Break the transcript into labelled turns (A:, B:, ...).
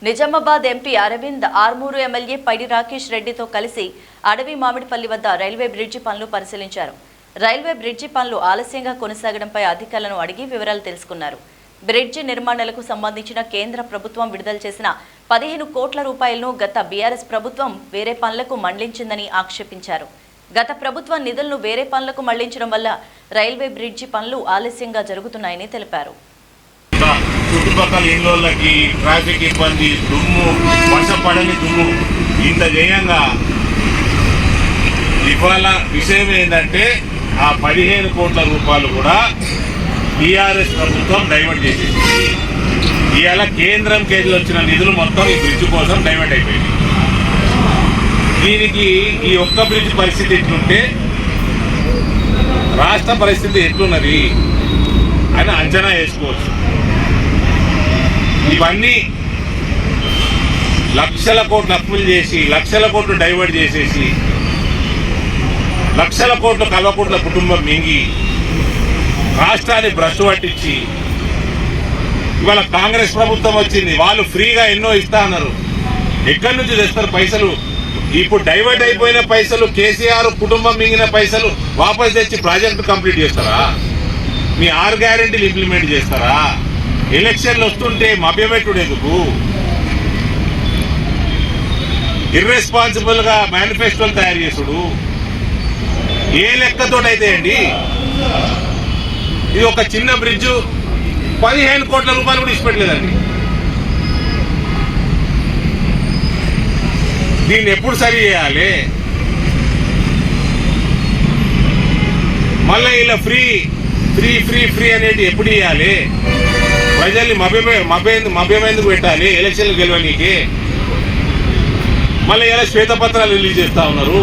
A: Nizamabad MP Arvind Armoor MLA పైడి రాకేష్ రెడ్డితో కలిసి అడవి మామిడిపల్లి వద్ద రైల్వే బ్రిడ్జి పనులు పరిశీలించారు. రైల్వే బ్రిడ్జి పనులు ఆలస్యంగా కొనసాగడంపై అధికారులను అడిగి వివరాలు తెలుసుకున్నారు. బ్రిడ్జి నిర్మాణాలకు సంబంధించిన కేంద్ర ప్రభుత్వం విడుదల చేసిన 15 కోట్ల రూపాయలను గత బీఆర్ఎస్ ప్రభుత్వం వేరే పనులకు మళ్లించిందని ఆక్షేపించారు. గత ప్రభుత్వం నిధులను వేరే పనులకు మళ్లించడం వల్ల రైల్వే బ్రిడ్జి పనులు ఆలస్యంగా జరుగుతున్నాయని తెలిపారు.
B: చుట్టుపక్కల ఇళ్ళకి ట్రాఫిక్ ఇబ్బంది, దుమ్ము, వర్షం పడని దుమ్ము ఇంత చేయంగా ఇవాళ విషయం ఏంటంటే ఆ 15 కోట్ల రూపాయలు కూడా టీఆర్ఎస్ ప్రభుత్వం డైవర్ట్ చేసేది. ఇవాళ కేంద్రంకి వచ్చిన నిధులు మొత్తం ఈ బ్రిడ్జ్ కోసం డైవర్ట్ అయిపోయింది. దీనికి ఈ ఒక్క బ్రిడ్జ్ పరిస్థితి ఎట్లుంటే రాష్ట్ర పరిస్థితి ఎట్లున్నది అని అంచనా వేసుకోవచ్చు. ఇవన్నీ లక్షల కోట్లు అప్పులు చేసి, లక్షల కోట్లు డైవర్ట్ చేసేసి, లక్షల కోట్లు కల్వకుట్ల కుటుంబం మింగి రాష్ట్రాన్ని భ్రష్టు పట్టించి ఇవాళ కాంగ్రెస్ ప్రభుత్వం వచ్చింది. వాళ్ళు ఫ్రీగా ఎన్నో ఇస్తా అన్నారు. ఎక్కడి నుంచి తెస్తారు పైసలు? ఇప్పుడు డైవర్ట్ అయిపోయిన పైసలు, కేసీఆర్ కుటుంబం మింగిన పైసలు వాపస్ తెచ్చి ప్రాజెక్టు కంప్లీట్ చేస్తారా? మీ 6 గ్యారెంటీలు ఇంప్లిమెంట్ చేస్తారా? ఎలక్షన్లు వస్తుంటే మభ్యపెట్టుడు ఎందుకు? ఇర్రెస్పాన్సిబుల్ గా మేనిఫెస్టోలు తయారు చేసుడు ఏ లెక్కతోటైతే అండి? ఇది ఒక చిన్న బ్రిడ్జ్ 15 కోట్ల రూపాయలు కూడా ఇచ్చిపెట్టలేదండి. దీన్ని ఎప్పుడు సరి చేయాలి? మళ్ళీ ఇలా ఫ్రీ ఫ్రీ ఫ్రీ ఫ్రీ అనేది ఎప్పుడు ఇవ్వాలి? ప్రజల్ని మభ్యమెందుకు పెట్టాలి? ఎలక్షన్లు గెలవనీకి మళ్ళీ ఇలా శ్వేతపత్రాలు రిలీజ్ చేస్తా ఉన్నారు.